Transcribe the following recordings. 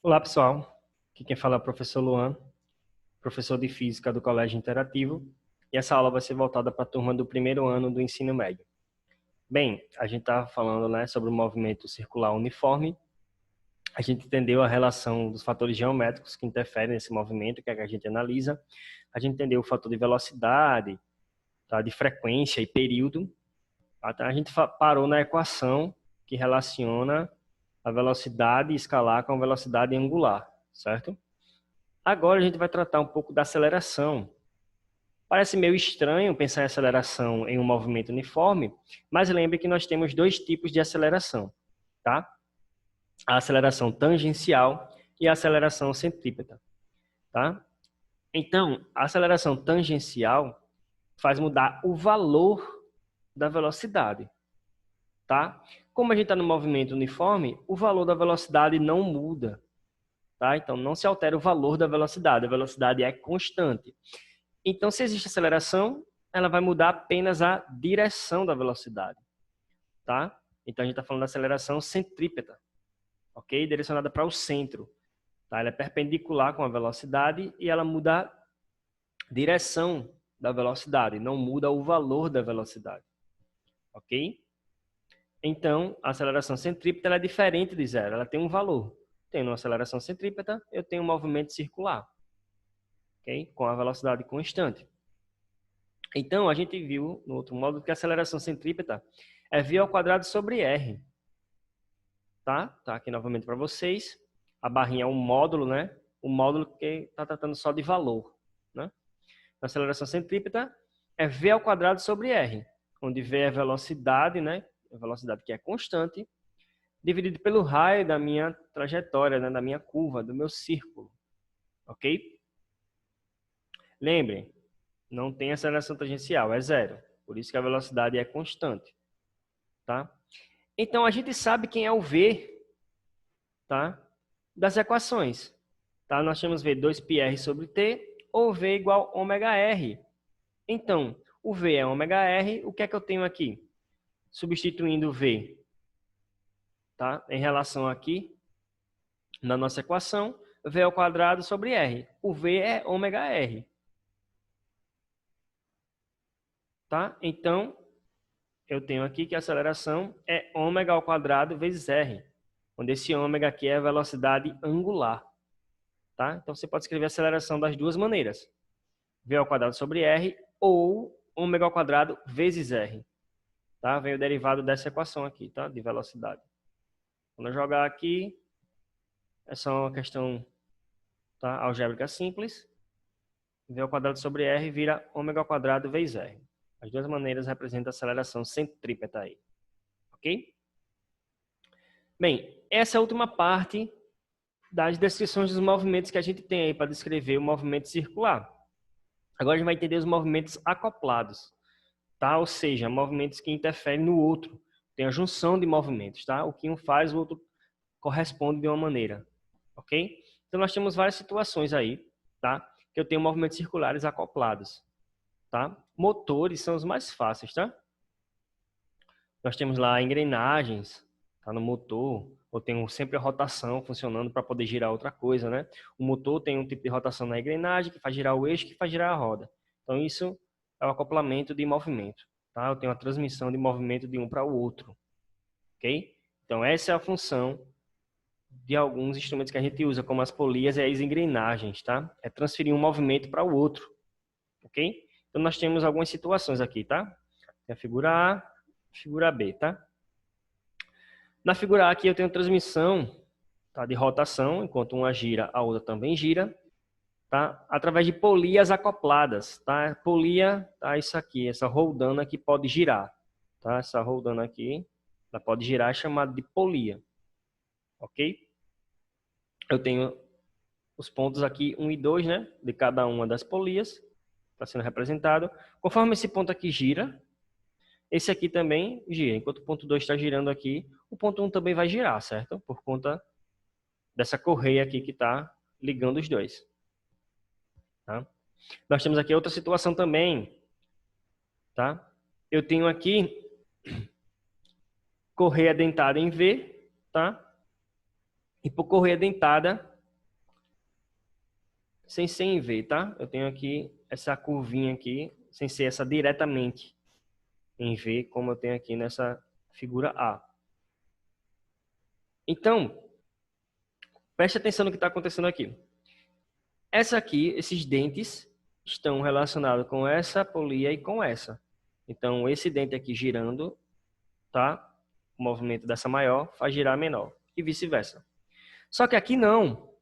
Olá, pessoal. Aqui quem fala é o professor Luan, professor de Física do Colégio Interativo, e essa aula vai ser voltada para a turma do primeiro ano do ensino médio. Bem, a gente está falando, né, sobre o movimento circular uniforme. A gente entendeu a relação dos fatores geométricos que interferem nesse movimento, que é que a gente analisa. A gente entendeu o fator de velocidade, tá, de frequência e período. Tá? A gente parou na equação que relaciona a velocidade escalar com a velocidade angular, certo? Agora a gente vai tratar um pouco da aceleração. Parece meio estranho pensar em aceleração em um movimento uniforme, mas lembre que nós temos dois tipos de aceleração, tá? A aceleração tangencial e a aceleração centrípeta, tá? Então, a aceleração tangencial faz mudar o valor da velocidade, tá? Como a gente está no movimento uniforme, o valor da velocidade não muda, tá? Então, não se altera o valor da velocidade, a velocidade é constante. Então, se existe aceleração, ela vai mudar apenas a direção da velocidade, tá? Então, a gente está falando da aceleração centrípeta, ok? Direcionada para o centro, tá? Ela é perpendicular com a velocidade e ela muda a direção da velocidade, não muda o valor da velocidade, ok? Então, a aceleração centrípeta ela é diferente de zero, ela tem um valor. Tendo uma aceleração centrípeta, eu tenho um movimento circular, ok? Com a velocidade constante. Então, a gente viu no outro módulo que a aceleração centrípeta é v ao quadrado sobre r. Tá? Tá aqui novamente para vocês. A barrinha é um módulo, né? O módulo que está tratando só de valor, né? A aceleração centrípeta é v ao quadrado sobre r, onde v é a velocidade, né? A velocidade que é constante, dividido pelo raio da minha trajetória, né? Da minha curva, do meu círculo. Ok? Lembrem, não tem aceleração tangencial, é zero. Por isso que a velocidade é constante. Tá? Então, a gente sabe quem é o V, tá? Das equações. Tá? Nós temos V 2πr sobre T, ou V igual ômega R. Então, o V é ômega R, o que é que eu tenho aqui? Substituindo o V, tá? Em relação aqui, na nossa equação, V ao quadrado sobre R. O V é ômega R. Tá? Então, eu tenho aqui que a aceleração é ômega ao quadrado vezes R, onde esse ômega aqui é a velocidade angular. Tá? Então, você pode escrever a aceleração das duas maneiras. V ao quadrado sobre R ou ômega ao quadrado vezes R. Tá? Vem o derivado dessa equação aqui, tá? De velocidade. Quando eu jogar aqui, é só uma questão, tá? Algébrica simples. V ao quadrado sobre R vira ômega ao quadrado vezes R. As duas maneiras representam a aceleração centrípeta aí. Ok? Bem, essa é a última parte das descrições dos movimentos que a gente tem aí para descrever o movimento circular. Agora a gente vai entender os movimentos acoplados, tá? Ou seja, movimentos que interferem no outro. Tem a junção de movimentos, tá? O que um faz, o outro corresponde de uma maneira, ok? Então nós temos várias situações aí, tá? Que eu tenho movimentos circulares acoplados, tá? Motores são os mais fáceis, tá? Nós temos lá engrenagens, tá, no motor, ou tem sempre a rotação funcionando para poder girar outra coisa, né? O motor tem um tipo de rotação na engrenagem que faz girar o eixo, que faz girar a roda. Então isso é o acoplamento de movimento, tá? Eu tenho a transmissão de movimento de um para o outro, ok? Então essa é a função de alguns instrumentos que a gente usa, como as polias e as engrenagens, tá? É transferir um movimento para o outro, ok? Então nós temos algumas situações aqui, tá? Tem a figura A, figura B, tá? Na figura A aqui eu tenho transmissão, tá, de rotação, enquanto uma gira, a outra também gira, tá? Através de polias acopladas, tá? Polia, tá, isso aqui, essa roldana que pode girar, tá? Essa roldana aqui, ela pode girar, é chamada de polia, ok? Eu tenho os pontos aqui 1 e 2, né? De cada uma das polias, está sendo representado. Conforme esse ponto aqui gira, esse aqui também gira. Enquanto o ponto 2 está girando aqui, o ponto 1 também vai girar, certo? Por conta dessa correia aqui que está ligando os dois. Tá? Nós temos aqui outra situação também. Tá? Eu tenho aqui correia dentada em V, tá? E por correia dentada, sem ser em V, tá? Eu tenho aqui essa curvinha aqui, sem ser essa diretamente em V, como eu tenho aqui nessa figura A. Então, preste atenção no que está acontecendo aqui. Essa aqui, esses dentes, estão relacionados com essa polia e com essa. Então, esse dente aqui girando, tá? O movimento dessa maior faz girar a menor. E vice-versa. Só que aqui não.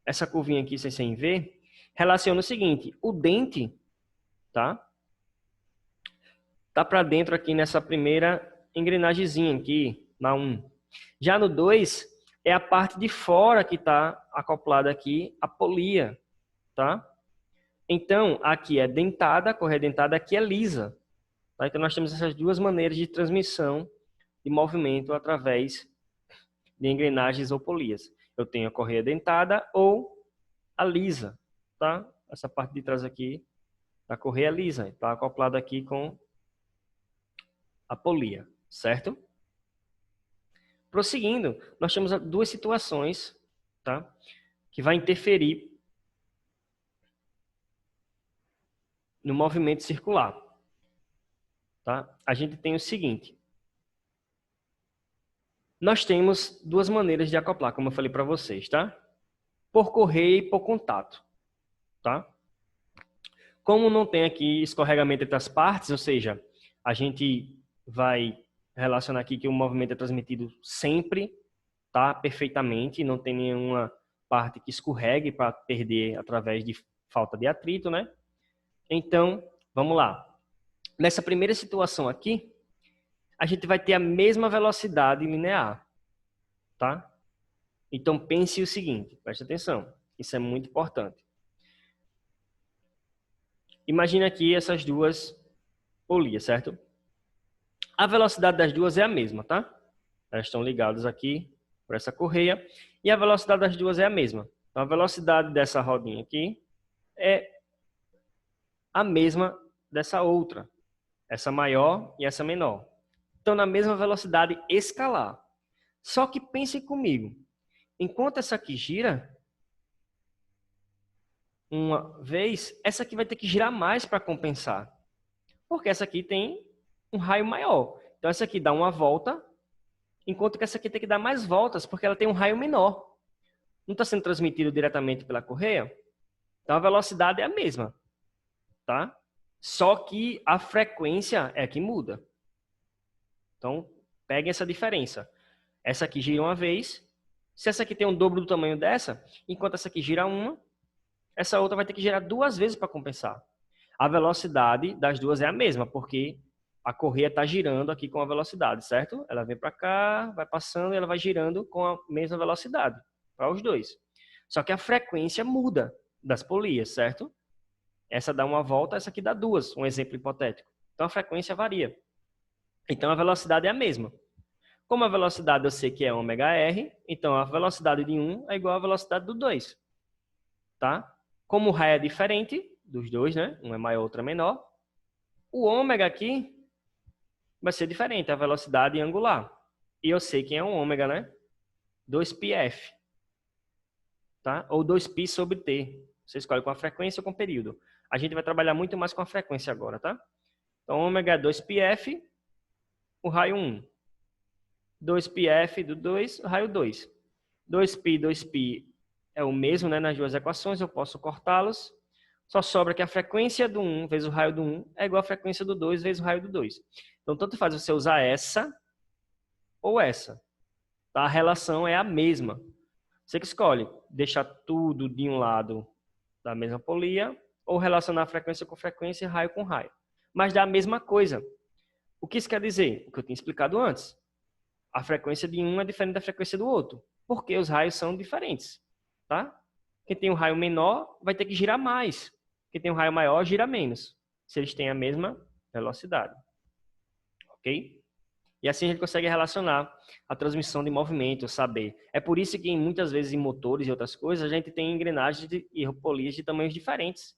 Essa curvinha aqui, sem ser em V, relaciona o seguinte. O dente, tá? Tá para dentro aqui nessa primeira engrenagemzinha aqui, na 1. Já no 2, é a parte de fora que está acoplada aqui, a polia, tá? Então, aqui é dentada, correia dentada, aqui é lisa. Tá? Então, nós temos essas duas maneiras de transmissão de movimento através de engrenagens ou polias. Eu tenho a correia dentada ou a lisa, tá? Essa parte de trás aqui da correia lisa, está acoplada aqui com a polia, certo? Prosseguindo, nós temos duas situações, tá? Que vai interferir no movimento circular, tá? A gente tem o seguinte. Nós temos duas maneiras de acoplar, como eu falei para vocês, tá? Por correia e por contato, tá? Como não tem aqui escorregamento entre as partes, ou seja, a gente vai relacionar aqui que o movimento é transmitido sempre, tá? Perfeitamente, não tem nenhuma parte que escorregue para perder através de falta de atrito, né? Então, vamos lá. Nessa primeira situação aqui, a gente vai ter a mesma velocidade linear, tá? Então, pense o seguinte, preste atenção, isso é muito importante. Imagina aqui essas duas polias, certo? A velocidade das duas é a mesma, tá? Elas estão ligadas aqui por essa correia e a velocidade das duas é a mesma. Então, a velocidade dessa rodinha aqui é a mesma dessa outra, essa maior e essa menor. Então, na mesma velocidade escalar. Só que pense comigo, enquanto essa aqui gira, uma vez, essa aqui vai ter que girar mais para compensar. Porque essa aqui tem um raio maior. Então, essa aqui dá uma volta, enquanto que essa aqui tem que dar mais voltas, porque ela tem um raio menor. Não está sendo transmitido diretamente pela correia? Então, a velocidade é a mesma, tá? Só que a frequência é que muda. Então, peguem essa diferença. Essa aqui gira uma vez. Se essa aqui tem um dobro do tamanho dessa, enquanto essa aqui gira uma, essa outra vai ter que girar duas vezes para compensar. A velocidade das duas é a mesma, porque a correia está girando aqui com a velocidade, certo? Ela vem para cá, vai passando e ela vai girando com a mesma velocidade para os dois. Só que a frequência muda das polias, certo? Essa dá uma volta, essa aqui dá duas, um exemplo hipotético. Então a frequência varia. Então a velocidade é a mesma. Como a velocidade eu sei que é ômega-r, então a velocidade de um é igual à velocidade do 2. Tá? Como o raio é diferente dos dois, né? Um é maior, outro é menor. O ômega aqui vai ser diferente, a velocidade angular. E eu sei quem é o ômega, né? 2πf. Tá? Ou 2π sobre t. Você escolhe com a frequência ou com o período. A gente vai trabalhar muito mais com a frequência agora, tá? Então, ômega é 2πf, o raio 1. 2πf do 2, o raio 2. 2π, 2π é o mesmo, né, nas duas equações, eu posso cortá-los. Só sobra que a frequência do 1 vezes o raio do 1 é igual à frequência do 2 vezes o raio do 2. Então, tanto faz você usar essa ou essa. Tá? A relação é a mesma. Você que escolhe deixar tudo de um lado da mesma polia ou relacionar frequência com frequência e raio com raio. Mas dá a mesma coisa. O que isso quer dizer? O que eu tinha explicado antes. A frequência de um é diferente da frequência do outro, porque os raios são diferentes. Tá? Quem tem um raio menor vai ter que girar mais. Quem tem um raio maior gira menos, se eles têm a mesma velocidade. Ok? E assim a gente consegue relacionar a transmissão de movimento, saber. É por isso que muitas vezes em motores e outras coisas a gente tem engrenagens e polias de tamanhos diferentes.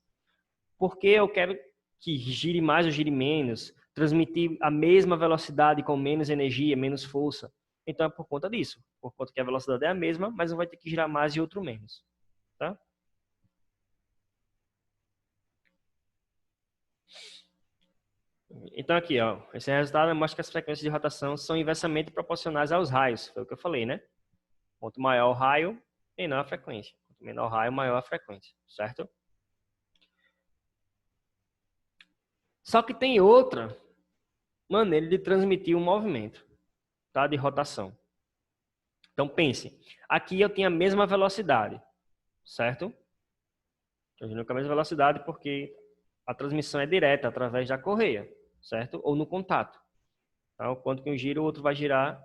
Porque eu quero que gire mais ou gire menos, transmitir a mesma velocidade com menos energia, menos força. então é por conta disso. Por conta que a velocidade é a mesma, mas um vai ter que girar mais e outro menos. Tá? Então aqui, ó, esse resultado mostra que as frequências de rotação são inversamente proporcionais aos raios. Foi o que eu falei, né? Quanto maior o raio, menor a frequência. Quanto menor o raio, maior a frequência. Certo? Só que tem outra maneira de transmitir o movimento, tá? De rotação. Então pense, aqui eu tenho a mesma velocidade, certo? Estou agindo com a mesma velocidade porque a transmissão é direta através da correia, certo? Ou no contato. Então, quanto que um gira, o outro vai girar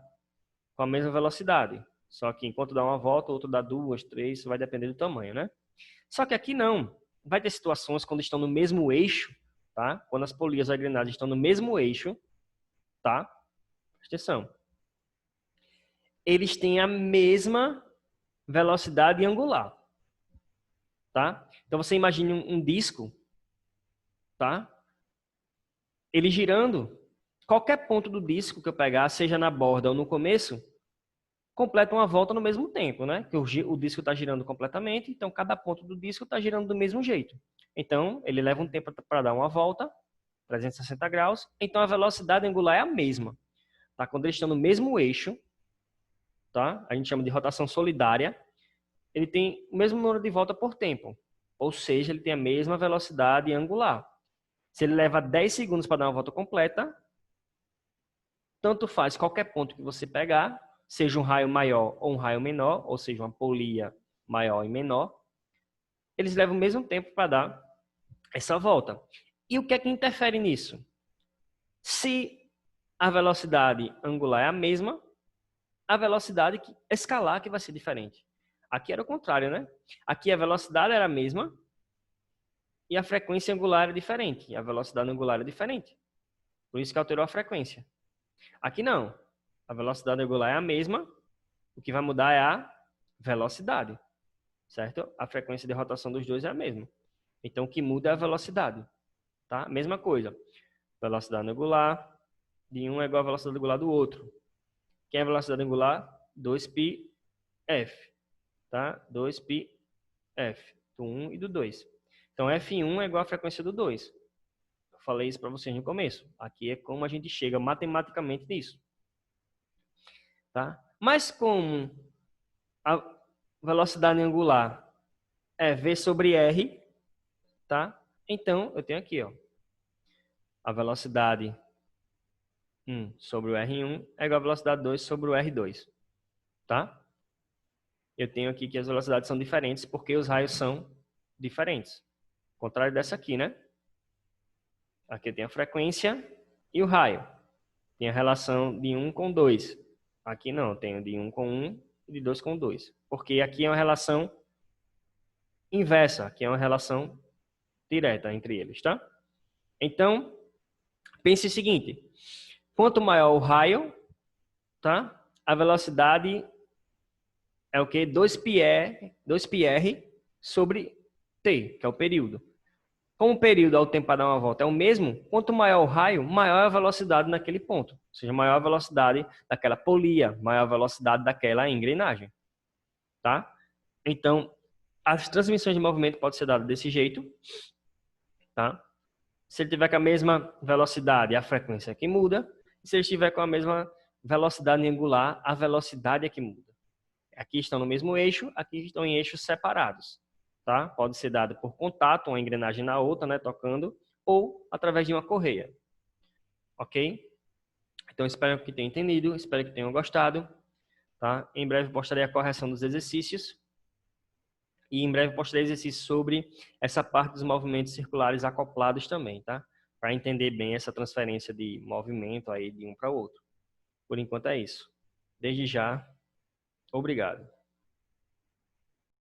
com a mesma velocidade. Só que enquanto dá uma volta, o outro dá duas, três, isso vai depender do tamanho, né? Só que aqui não. Vai ter situações quando estão no mesmo eixo, tá? Quando as polias ou engrenagens estão no mesmo eixo, tá? Presta atenção. Eles têm a mesma velocidade angular, tá? Então você imagine um disco, tá? Ele girando, qualquer ponto do disco que eu pegar, seja na borda ou no começo, completa uma volta no mesmo tempo, né? Que o disco está girando completamente, então cada ponto do disco está girando do mesmo jeito. Então, ele leva um tempo para dar uma volta, 360 graus, então a velocidade angular é a mesma. Tá? Quando eles estão no mesmo eixo, tá? A gente chama de rotação solidária, ele tem o mesmo número de volta por tempo, ou seja, ele tem a mesma velocidade angular. Se ele leva 10 segundos para dar uma volta completa, tanto faz qualquer ponto que você pegar, seja um raio maior ou um raio menor, ou seja, uma polia maior e menor, eles levam o mesmo tempo para dar essa volta. E o que é que interfere nisso? Se a velocidade angular é a mesma, a velocidade escalar que vai ser diferente. Aqui era o contrário, né? Aqui a velocidade era a mesma e a frequência angular era diferente. E a velocidade angular é diferente. Por isso que alterou a frequência. Aqui não. A velocidade angular é a mesma. O que vai mudar é a velocidade. Certo? A frequência de rotação dos dois é a mesma. Então, o que muda é a velocidade. Tá? Mesma coisa. Velocidade angular de um é igual à velocidade angular do outro. Quem é a velocidade angular? 2πf. Tá? 2πf. Do 1 e do 2. Então, F1 é igual à frequência do 2. Eu falei isso para vocês no começo. Aqui é como a gente chega matematicamente nisso. Tá? Mas como a velocidade angular é V sobre R, tá? Então, eu tenho aqui, ó, a velocidade 1 sobre o R1 é igual à velocidade 2 sobre o R2, tá? Eu tenho aqui que as velocidades são diferentes porque os raios são diferentes. Ao contrário dessa aqui, né? Aqui eu tenho a frequência e o raio. Tem a relação de 1 com 2. Aqui não, eu tenho de 1 com 1 e de 2 com 2. Porque aqui é uma relação inversa, aqui é uma relação direta entre eles, tá? Então, pense o seguinte. Quanto maior o raio, tá? A velocidade é o quê? 2πr sobre t, que é o período. Como o período ao tempo para dar uma volta é o mesmo, quanto maior o raio, maior a velocidade naquele ponto. Ou seja, maior a velocidade daquela polia, maior a velocidade daquela engrenagem. Tá? Então, as transmissões de movimento podem ser dadas desse jeito. Tá? Se ele tiver com a mesma velocidade, a frequência é que muda. E se ele estiver com a mesma velocidade angular, a velocidade é que muda. Aqui estão no mesmo eixo, aqui estão em eixos separados. Tá? Pode ser dado por contato, uma engrenagem na outra, né, tocando, ou através de uma correia. Ok? Então, espero que tenham entendido, espero que tenham gostado. Tá? Em breve postarei a correção dos exercícios. E em breve postarei exercícios sobre essa parte dos movimentos circulares acoplados também, tá? Para entender bem essa transferência de movimento aí de um para o outro. Por enquanto é isso. Desde já, obrigado.